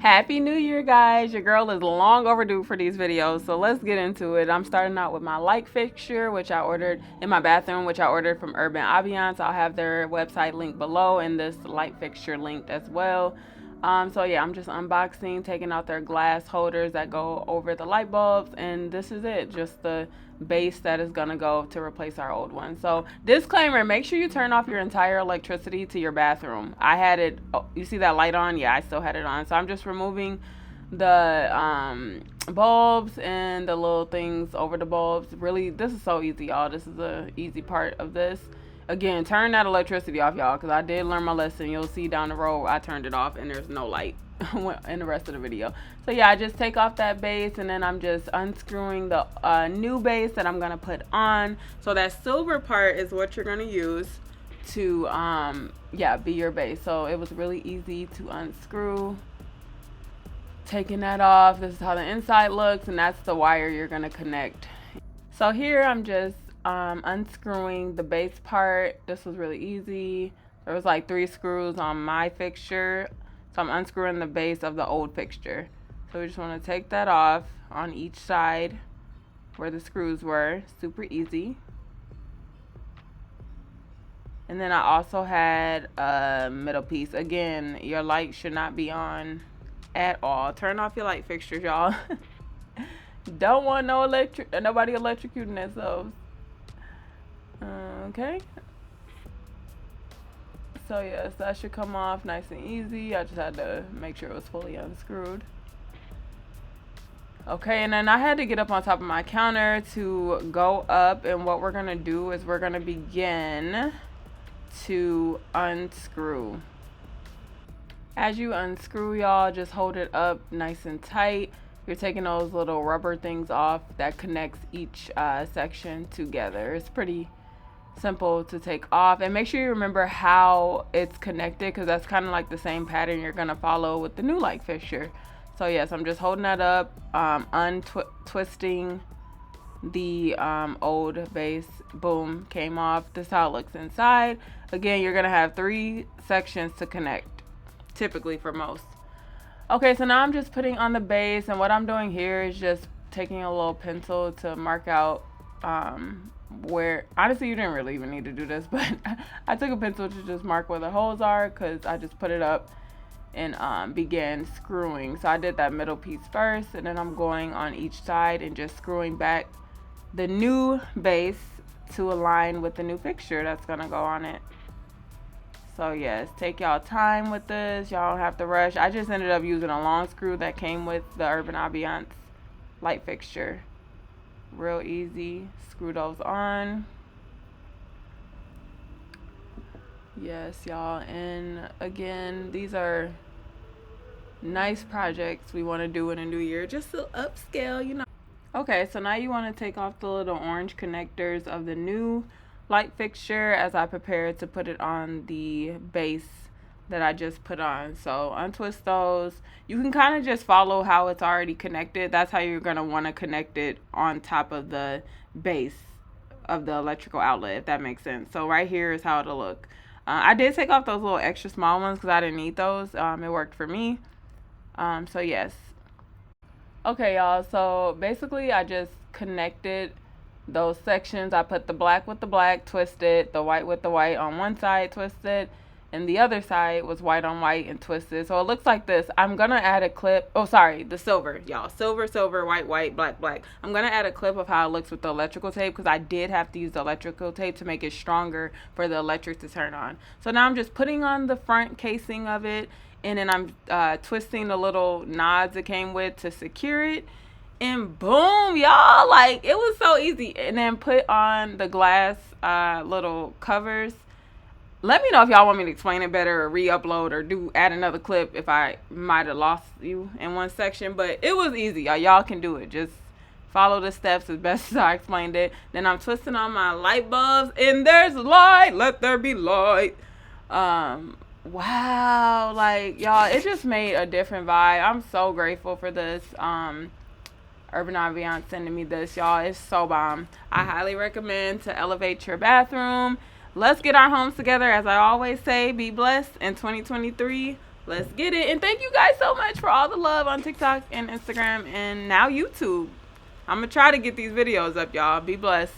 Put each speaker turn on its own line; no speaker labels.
Happy New Year, guys. Your girl is long overdue for these videos, so let's get into it. I'm starting out with my light fixture, which I ordered in my bathroom, which I ordered from Ambiance. I'll have their website linked below and this light fixture linked as well. So yeah, I'm just unboxing, taking out their glass holders that go over the light bulbs, and this is it, just the base that is gonna go to replace our old one. So disclaimer, make sure you turn off your entire electricity to your bathroom. I had it, oh, you see that light on? Yeah, I still had it on. So I'm just removing the bulbs and the little things over the bulbs. Really, this is so easy, y'all. This is the easy part of this. Again, turn that electricity off, y'all, because I did learn my lesson. You'll see down the road I turned it off and there's no light in the rest of the video. So yeah, I just take off that base and then I'm just unscrewing the new base that I'm gonna put on. So that silver part is what you're gonna use to yeah, be your base. So it was really easy to unscrew. Taking that off, this is how the inside looks, and that's the wire you're gonna connect. So here I'm just unscrewing the base part. This was really easy. There was like 3 screws on my fixture, so I'm unscrewing the base of the old fixture. So we just want to take that off on each side where the screws were. Super easy. And then I also had a middle piece. Again, your light should not be on at all. Turn off your light fixtures, y'all. Don't want nobody electrocuting themselves. Okay. So yes, that should come off nice and easy. I just had to make sure it was fully unscrewed. Okay, and then I had to get up on top of my counter to go up, and what we're gonna do is we're gonna begin to unscrew. As you unscrew, y'all, just hold it up nice and tight. You're taking those little rubber things off that connects each section together. It's pretty simple to take off, and make sure you remember how it's connected, because that's kind of like the same pattern you're gonna follow with the new light fixture. So yes, I'm just holding that up, untwisting the old base. Boom, came off. This is how it looks inside. Again, you're gonna have 3 sections to connect, typically for most. Okay, so now I'm just putting on the base, and what I'm doing here is just taking a little pencil to mark out where, honestly, you didn't really even need to do this, but I took a pencil to just mark where the holes are, because I just put it up and began screwing. So I did that middle piece first, and then I'm going on each side and just screwing back the new base to align with the new fixture that's gonna go on it. So yes, take y'all time with this. Y'all don't have to rush. I just ended up using a long screw that came with the Urban Ambiance light fixture. Real easy. Screw those on. Yes, y'all. And again, these are nice projects we want to do in a new year, just to upscale, you know. Okay, so now you want to take off the little orange connectors of the new light fixture as I prepare to put it on the base that I just put on. So untwist those. You can kind of just follow how it's already connected. That's how you're going to want to connect it on top of the base of the electrical outlet, if that makes sense. So right here is how it'll look. I did take off those little extra small ones because I didn't need those. It worked for me. So yes. Okay, y'all. So basically I just connected those sections. I put the black with the black, twisted, the white with the white on one side, twisted, and the other side was white on white and twisted. So it looks like this. I'm gonna add a clip. Oh, sorry, the silver, y'all. Silver, silver, white, white, black, black. I'm gonna add a clip of how it looks with the electrical tape, because I did have to use the electrical tape to make it stronger for the electric to turn on. So now I'm just putting on the front casing of it, and then I'm twisting the little nods it came with to secure it. And boom, y'all, like, it was so easy. And then put on the glass little covers. Let me know if y'all want me to explain it better or re-upload or add another clip if I might have lost you in one section. But it was easy, y'all. Y'all can do it. Just follow the steps as best as I explained it. Then I'm twisting on my light bulbs, and there's light. Let there be light. Wow, like, y'all, it just made a different vibe. I'm so grateful for this. Urban Ambiance sending me this, y'all. It's so bomb. I highly recommend to elevate your bathroom. Let's get our homes together. As I always say, be blessed in 2023. Let's get it. And thank you guys so much for all the love on TikTok and Instagram and now YouTube. I'm going to try to get these videos up, y'all. Be blessed.